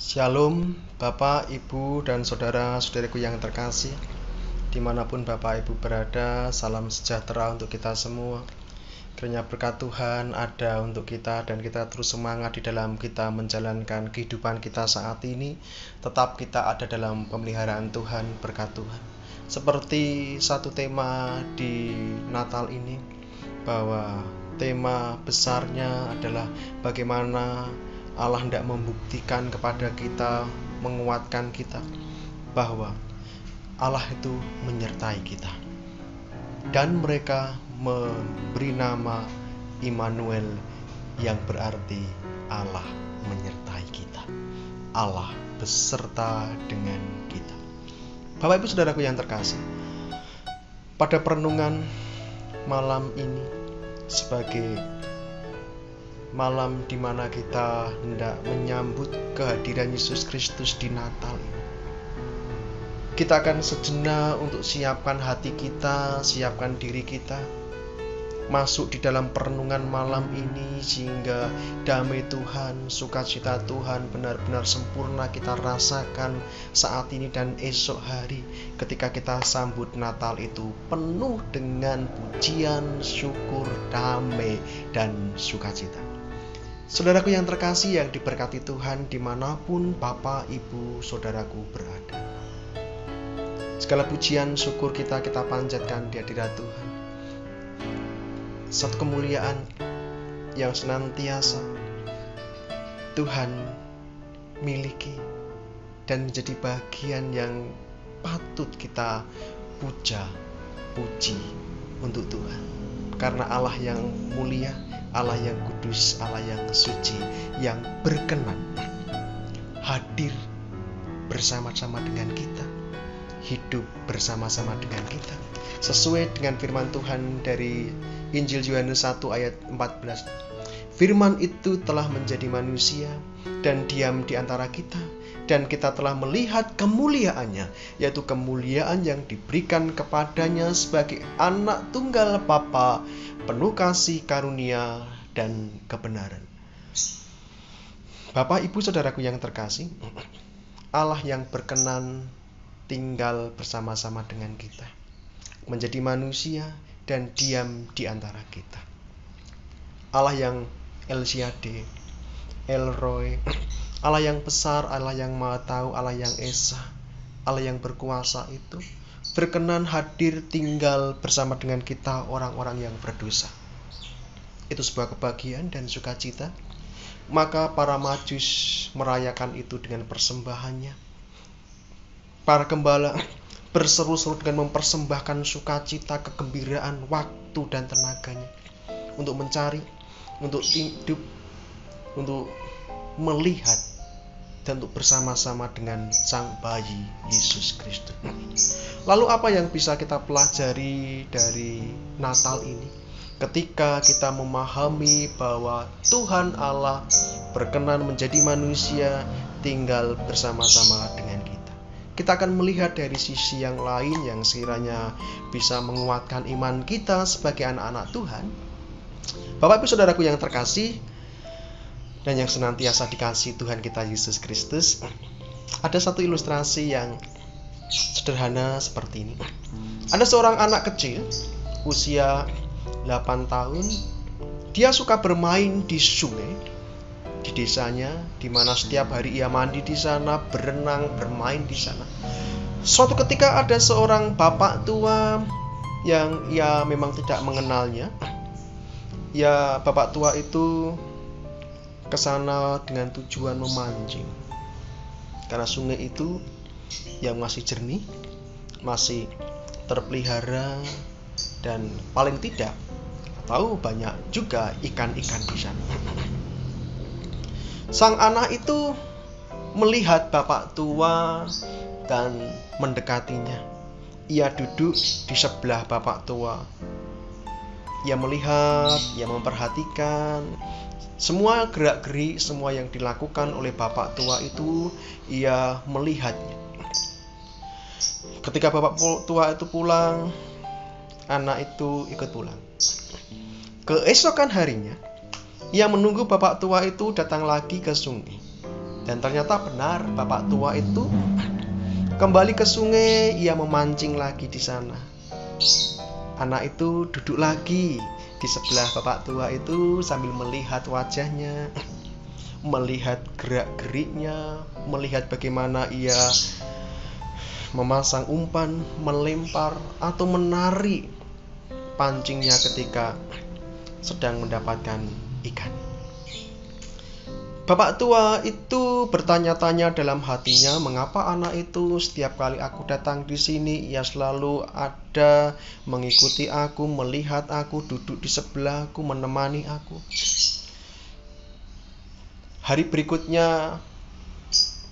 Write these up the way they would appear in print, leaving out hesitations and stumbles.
Shalom, Bapak, Ibu, dan saudara-saudariku yang terkasih. Dimanapun Bapak Ibu berada, salam sejahtera untuk kita semua. Kiranya berkat Tuhan ada untuk kita dan kita terus semangat di dalam kita menjalankan kehidupan kita saat ini. Tetap kita ada dalam pemeliharaan Tuhan, berkat Tuhan. Seperti satu tema di Natal ini, bahwa tema besarnya adalah bagaimana Allah hendak membuktikan kepada kita, menguatkan kita, bahwa Allah itu menyertai kita. Dan mereka memberi nama Immanuel, yang berarti Allah menyertai kita. Allah beserta dengan kita. Bapak Ibu Saudaraku yang terkasih, pada perenungan malam ini sebagai malam di mana kita hendak menyambut kehadiran Yesus Kristus di Natal ini, kita akan sejenak untuk siapkan hati kita, siapkan diri kita masuk di dalam perenungan malam ini, sehingga damai Tuhan, sukacita Tuhan benar-benar sempurna kita rasakan saat ini dan esok hari ketika kita sambut Natal itu penuh dengan pujian, syukur, damai, dan sukacita. Saudaraku yang terkasih yang diberkati Tuhan dimanapun Bapak, Ibu, Saudaraku berada, segala pujian syukur kita panjatkan di hadirat Tuhan. Satu kemuliaan yang senantiasa Tuhan miliki dan menjadi bagian yang patut kita puji untuk Tuhan. Karena Allah yang mulia, Allah yang kudus, Allah yang suci, yang berkenan hadir bersama-sama dengan kita, hidup bersama-sama dengan kita, sesuai dengan firman Tuhan dari Injil Yohanes 1 ayat 14. Firman itu telah menjadi manusia dan diam di antara kita, dan kita telah melihat kemuliaannya, yaitu kemuliaan yang diberikan kepadanya sebagai anak tunggal Bapa, penuh kasih, karunia, dan kebenaran. Bapak, Ibu, Saudaraku yang terkasih, Allah yang berkenan tinggal bersama-sama dengan kita, menjadi manusia dan diam di antara kita. Allah yang El Shaddai, El Roy, Allah yang besar, Allah yang Maha Tahu, Allah yang Esa, Allah yang berkuasa itu berkenan hadir tinggal bersama dengan kita, orang-orang yang berdosa. Itu sebuah kebahagiaan dan sukacita. Maka para majus merayakan itu dengan persembahannya. Para gembala berseru-seru dengan mempersembahkan sukacita, kegembiraan, waktu dan tenaganya untuk mencari, untuk hidup, untuk melihat, dan untuk bersama-sama dengan Sang Bayi Yesus Kristus. Lalu apa yang bisa kita pelajari dari Natal ini? Ketika kita memahami bahwa Tuhan Allah berkenan menjadi manusia, tinggal bersama-sama dengan kita. Kita akan melihat dari sisi yang lain yang sekiranya bisa menguatkan iman kita sebagai anak-anak Tuhan. Bapak Ibu Saudaraku yang terkasih dan yang senantiasa dikasihi Tuhan kita Yesus Kristus, ada satu ilustrasi yang sederhana seperti ini. Ada seorang anak kecil usia 8 tahun. Dia suka bermain di sungai di desanya, di mana setiap hari ia mandi di sana, berenang, bermain di sana. Suatu ketika ada seorang bapak tua yang ia memang tidak mengenalnya. Ya, bapak tua itu ke sana dengan tujuan memancing. Karena sungai itu yang masih jernih, masih terpelihara, dan paling tidak tahu banyak juga ikan-ikan di sana. Sang anak itu melihat bapak tua dan mendekatinya. Ia duduk di sebelah bapak tua. Ia melihat, ia memperhatikan semua gerak-gerik, semua yang dilakukan oleh bapak tua itu, ia melihatnya. Ketika bapak tua itu pulang, anak itu ikut pulang. Keesokan harinya, ia menunggu bapak tua itu datang lagi ke sungai. Dan ternyata benar, bapak tua itu kembali ke sungai, ia memancing lagi di sana. Anak itu duduk lagi di sebelah bapak tua itu sambil melihat wajahnya, melihat gerak-geriknya, melihat bagaimana ia memasang umpan, melempar atau menarik pancingnya ketika sedang mendapatkan ikan. Bapak tua itu bertanya-tanya dalam hatinya, mengapa anak itu setiap kali aku datang di sini, ia selalu ada mengikuti aku, melihat aku, duduk di sebelahku, menemani aku. Hari berikutnya,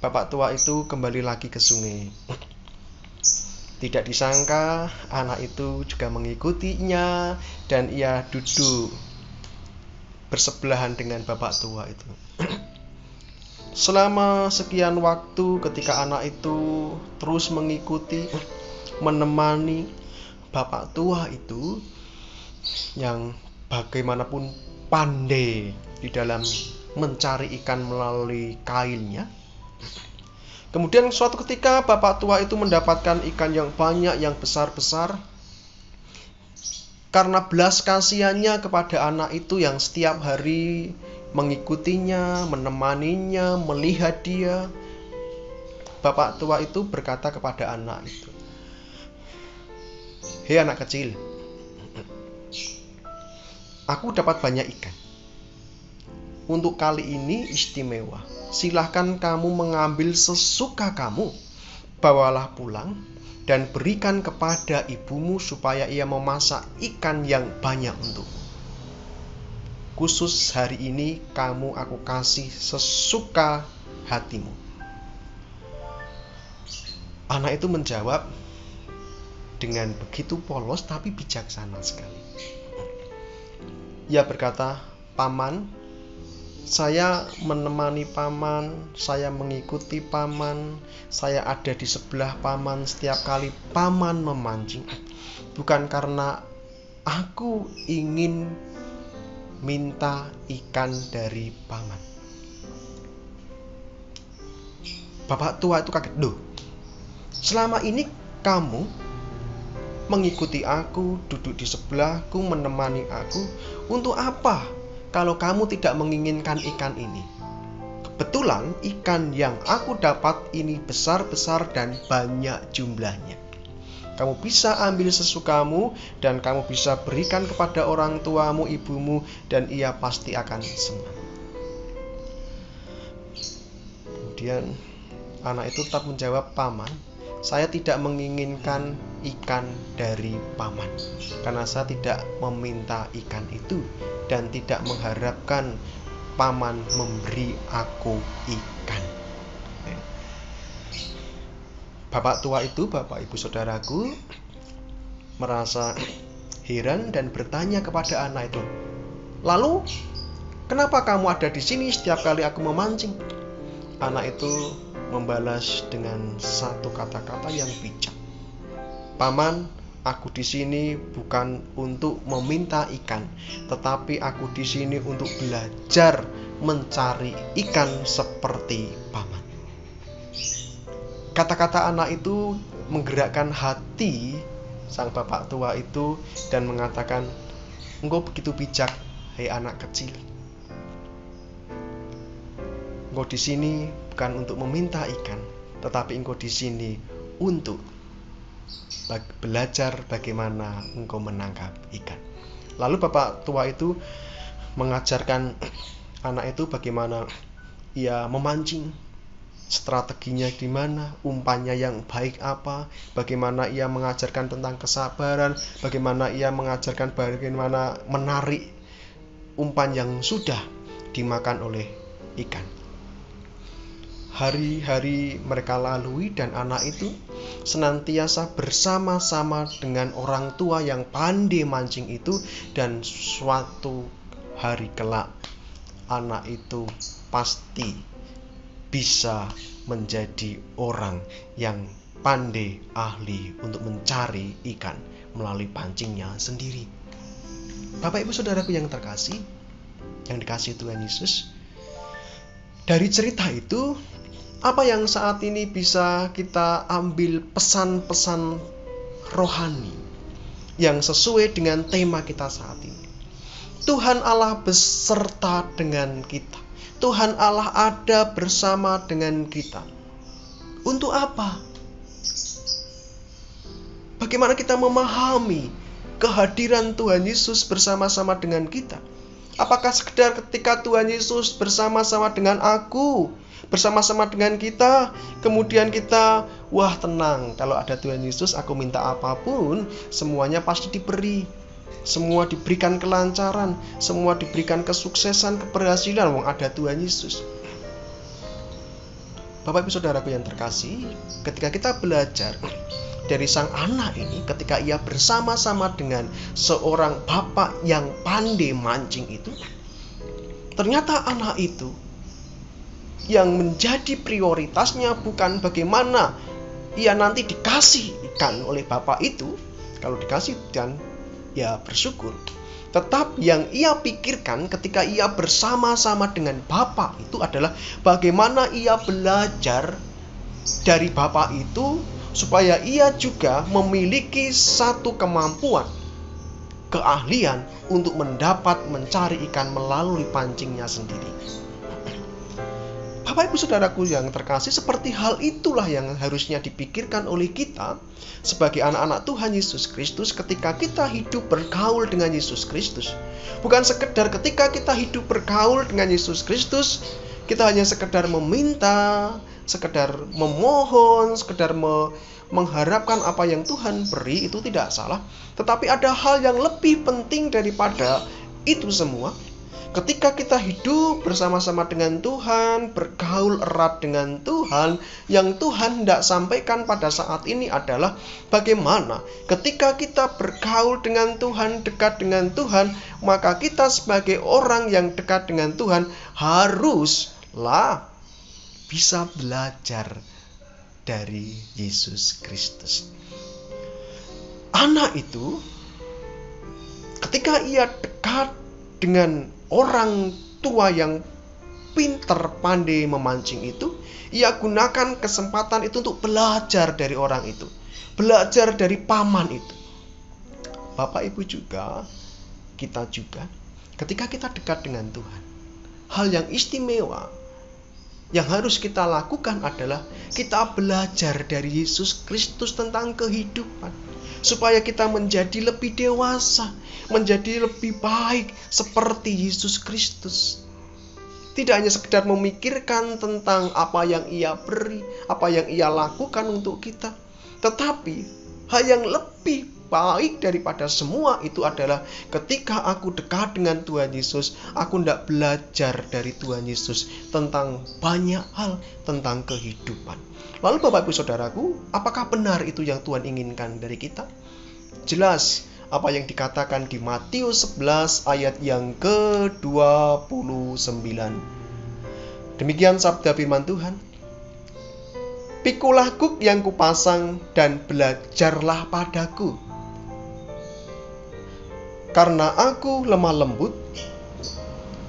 bapak tua itu kembali lagi ke sungai. Tidak disangka, anak itu juga mengikutinya dan ia duduk bersebelahan dengan bapak tua itu. Selama sekian waktu ketika anak itu terus mengikuti, menemani bapak tua itu yang bagaimanapun pandai di dalam mencari ikan melalui kailnya. Kemudian suatu ketika bapak tua itu mendapatkan ikan yang banyak, yang besar-besar. Karena belas kasihannya kepada anak itu yang setiap hari mengikutinya, menemaninya, melihat dia, bapak tua itu berkata kepada anak itu, "Hei anak kecil, aku dapat banyak ikan. Untuk kali ini istimewa. Silahkan kamu mengambil sesuka kamu. Bawalah pulang dan berikan kepada ibumu supaya ia memasak ikan yang banyak untukmu. Khusus hari ini kamu aku kasih sesuka hatimu." Anak itu menjawab dengan begitu polos tapi bijaksana sekali. Ia berkata, "Paman, saya menemani paman, saya mengikuti paman, saya ada di sebelah paman setiap kali paman memancing. Bukan karena aku ingin minta ikan dari paman." Bapak tua itu kaget. "Loh, selama ini kamu mengikuti aku, duduk di sebelahku, menemani aku. Untuk apa kalau kamu tidak menginginkan ikan ini? Kebetulan ikan yang aku dapat ini besar-besar dan banyak jumlahnya. Kamu bisa ambil sesukamu dan kamu bisa berikan kepada orang tuamu, ibumu, dan ia pasti akan senang." Kemudian anak itu tetap menjawab, "Paman, saya tidak menginginkan ikan dari paman, karena saya tidak meminta ikan itu dan tidak mengharapkan paman memberi aku ikan." Bapak tua itu, bapak ibu saudaraku, merasa heran dan bertanya kepada anak itu, "Lalu, kenapa kamu ada di sini setiap kali aku memancing?" Anak itu membalas dengan satu kata-kata yang bijak, "Paman, aku di sini bukan untuk meminta ikan, tetapi aku di sini untuk belajar mencari ikan seperti paman." Kata-kata anak itu menggerakkan hati sang bapak tua itu dan mengatakan, "Engkau begitu bijak, hei anak kecil. Engkau di sini bukan untuk meminta ikan, tetapi engkau di sini untuk belajar bagaimana engkau menangkap ikan." Lalu bapak tua itu mengajarkan anak itu bagaimana ia memancing, strateginya di mana, umpannya yang baik apa, bagaimana ia mengajarkan tentang kesabaran, bagaimana ia mengajarkan bagaimana menarik umpan yang sudah dimakan oleh ikan. Hari-hari mereka lalui dan anak itu senantiasa bersama-sama dengan orang tua yang pandai mancing itu, dan suatu hari kelak anak itu pasti bisa menjadi orang yang pandai, ahli untuk mencari ikan melalui pancingnya sendiri. Bapak ibu saudaraku yang terkasih, yang dikasihi Tuhan Yesus, Dari cerita itu, apa yang saat ini bisa kita ambil pesan-pesan rohani yang sesuai dengan tema kita saat ini? Tuhan Allah beserta dengan kita. Tuhan Allah ada bersama dengan kita. Untuk apa? Bagaimana kita memahami kehadiran Tuhan Yesus bersama-sama dengan kita? Apakah sekedar ketika Tuhan Yesus bersama-sama dengan aku, bersama-sama dengan kita, kemudian kita, wah tenang, kalau ada Tuhan Yesus aku minta apapun, semuanya pasti diberi. Semua diberikan kelancaran, semua diberikan kesuksesan, keberhasilan, wong ada Tuhan Yesus. Bapak Ibu Saudaraku yang terkasih, ketika kita belajar dari sang anak ini, ketika ia bersama-sama dengan seorang bapak yang pandai mancing itu, ternyata anak itu yang menjadi prioritasnya bukan bagaimana ia nanti dikasih ikan oleh bapak itu. Kalau dikasih ikan, ya bersyukur. Tetap yang ia pikirkan ketika ia bersama-sama dengan bapak itu adalah bagaimana ia belajar dari bapak itu supaya ia juga memiliki satu kemampuan, keahlian untuk mendapat mencari ikan melalui pancingnya sendiri. Bapak Ibu Saudaraku yang terkasih, seperti hal itulah yang harusnya dipikirkan oleh kita sebagai anak-anak Tuhan Yesus Kristus ketika kita hidup bergaul dengan Yesus Kristus. Bukan sekedar ketika kita hidup bergaul dengan Yesus Kristus, kita hanya sekedar meminta, sekedar memohon, sekedar mengharapkan apa yang Tuhan beri, itu tidak salah. Tetapi ada hal yang lebih penting daripada itu semua. Ketika kita hidup bersama-sama dengan Tuhan, bergaul erat dengan Tuhan, yang Tuhan hendak sampaikan pada saat ini adalah bagaimana ketika kita bergaul dengan Tuhan, dekat dengan Tuhan, maka kita sebagai orang yang dekat dengan Tuhan haruslah bisa belajar dari Yesus Kristus. Anak itu ketika ia dekat dengan orang tua yang pintar pandai memancing itu, ia gunakan kesempatan itu untuk belajar dari orang itu, belajar dari paman itu. Bapak Ibu juga, kita juga, ketika kita dekat dengan Tuhan, hal yang istimewa yang harus kita lakukan adalah kita belajar dari Yesus Kristus tentang kehidupan, supaya kita menjadi lebih dewasa, menjadi lebih baik seperti Yesus Kristus. Tidak hanya sekedar memikirkan tentang apa yang ia beri, apa yang ia lakukan untuk kita, tetapi hal yang lebih baik daripada semua itu adalah ketika aku dekat dengan Tuhan Yesus, aku hendak belajar dari Tuhan Yesus tentang banyak hal, tentang kehidupan. Lalu Bapak Ibu Saudaraku, apakah benar itu yang Tuhan inginkan dari kita? Jelas apa yang dikatakan di Matius 11 ayat yang ke-29. Demikian sabda firman Tuhan. Pikulah kuk yang kupasang dan belajarlah padaku, karena aku lemah lembut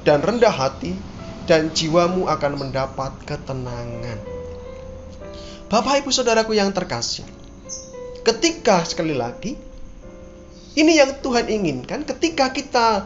dan rendah hati, dan jiwamu akan mendapat ketenangan. Bapak Ibu Saudaraku yang terkasih, ketika sekali lagi, ini yang Tuhan inginkan ketika kita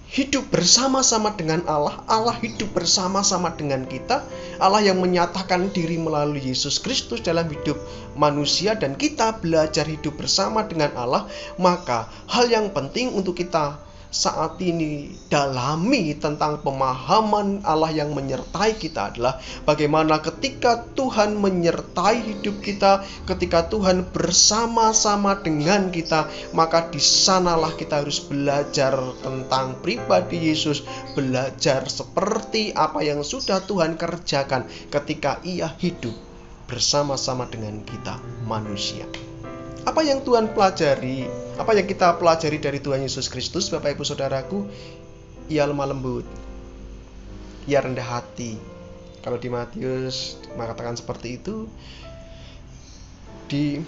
hidup bersama-sama dengan Allah, Allah hidup bersama-sama dengan kita, Allah yang menyatakan diri melalui Yesus Kristus dalam hidup manusia, dan kita belajar hidup bersama dengan Allah. Maka hal yang penting untuk kita saat ini dalami tentang pemahaman Allah yang menyertai kita adalah bagaimana ketika Tuhan menyertai hidup kita, ketika Tuhan bersama-sama dengan kita, maka di sanalah kita harus belajar tentang pribadi Yesus, belajar seperti apa yang sudah Tuhan kerjakan ketika ia hidup bersama-sama dengan kita manusia. Apa yang Tuhan pelajari, apa yang kita pelajari dari Tuhan Yesus Kristus, Bapak Ibu Saudaraku? Ia lemah lembut, ia rendah hati. Kalau di Matius mengatakan seperti itu, di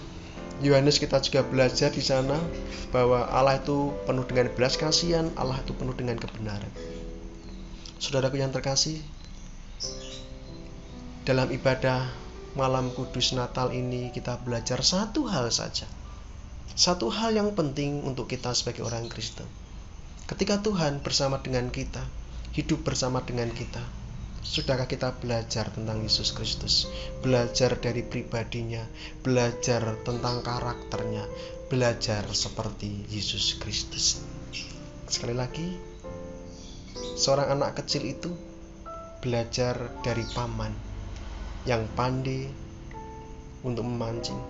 Yohanes kita juga belajar di sana bahwa Allah itu penuh dengan belas kasihan, Allah itu penuh dengan kebenaran. Saudaraku yang terkasih, Dalam ibadah malam kudus Natal ini kita belajar satu hal saja. Satu hal yang penting untuk kita sebagai orang Kristen. Ketika Tuhan bersama dengan kita, hidup bersama dengan kita, sudahkah kita belajar tentang Yesus Kristus? Belajar dari pribadinya, belajar tentang karakternya, belajar seperti Yesus Kristus. Sekali lagi, seorang anak kecil itu belajar dari paman yang pandai untuk memancing,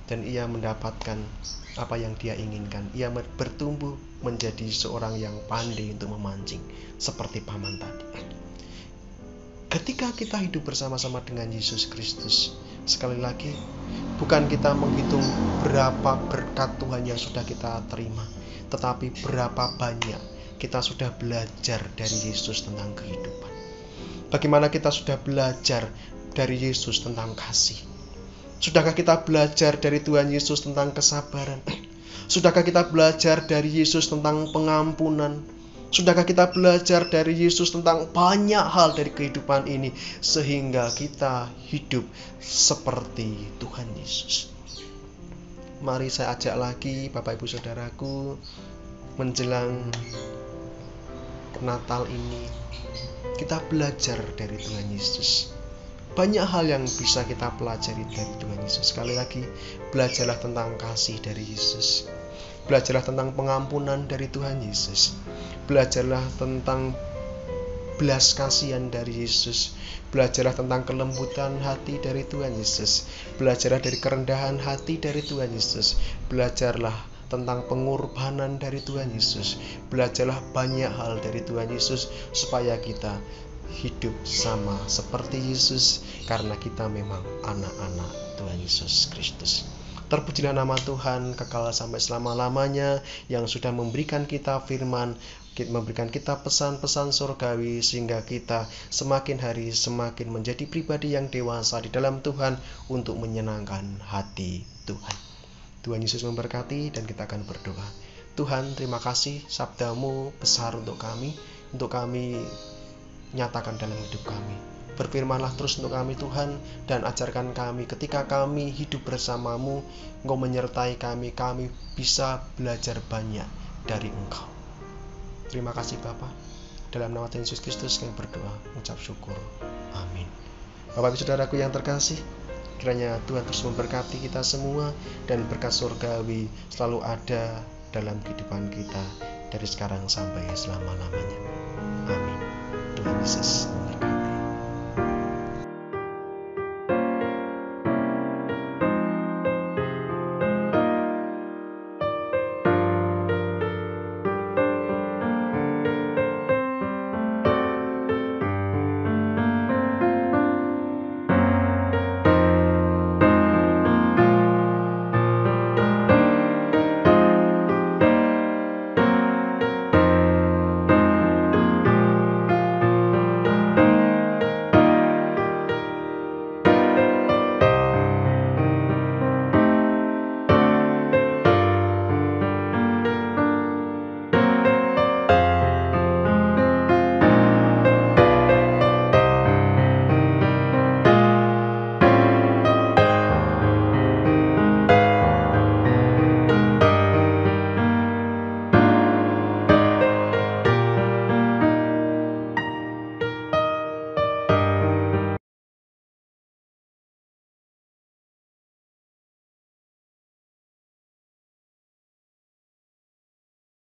dan ia mendapatkan apa yang dia inginkan. Ia bertumbuh menjadi seorang yang pandai untuk memancing seperti paman tadi. Ketika kita hidup bersama-sama dengan Yesus Kristus, sekali lagi, bukan kita menghitung berapa berkat Tuhan yang sudah kita terima, tetapi berapa banyak kita sudah belajar dari Yesus tentang kehidupan. Bagaimana kita sudah belajar dari Yesus tentang kasih? Sudahkah kita belajar dari Tuhan Yesus tentang kesabaran? Sudahkah kita belajar dari Yesus tentang pengampunan? Sudahkah kita belajar dari Yesus tentang banyak hal dari kehidupan ini, sehingga kita hidup seperti Tuhan Yesus? Mari saya ajak lagi Bapak Ibu Saudaraku, menjelang Natal ini, kita belajar dari Tuhan Yesus. Banyak hal yang bisa kita pelajari dari Tuhan Yesus. Sekali lagi, belajarlah tentang kasih dari Yesus. Belajarlah tentang pengampunan dari Tuhan Yesus. Belajarlah tentang belas kasihan dari Yesus. Belajarlah tentang kelembutan hati dari Tuhan Yesus. Belajarlah dari kerendahan hati dari Tuhan Yesus. Belajarlah tentang pengorbanan dari Tuhan Yesus. Belajarlah banyak hal dari Tuhan Yesus supaya kita hidup sama seperti Yesus, karena kita memang anak-anak Tuhan Yesus Kristus. Terpujilah nama Tuhan kekal sampai selama-lamanya, yang sudah memberikan kita firman, memberikan kita pesan-pesan surgawi, sehingga kita semakin hari semakin menjadi pribadi yang dewasa di dalam Tuhan untuk menyenangkan hati Tuhan. Tuhan Yesus memberkati, dan kita akan berdoa. Tuhan, terima kasih sabdamu besar untuk kami nyatakan dalam hidup kami. Berfirmanlah terus untuk kami Tuhan, dan ajarkan kami ketika kami hidup bersamamu, Engkau menyertai kami bisa belajar banyak dari Engkau. Terima kasih Bapa. Dalam nama Tuhan Yesus Kristus kami berdoa, mengucap syukur. Amin. Bapak Ibu Saudaraku yang terkasih, kiranya Tuhan terus memberkati kita semua, dan berkat surgawi selalu ada dalam kehidupan kita dari sekarang sampai selama-lamanya. Amin. Tuhan Yesus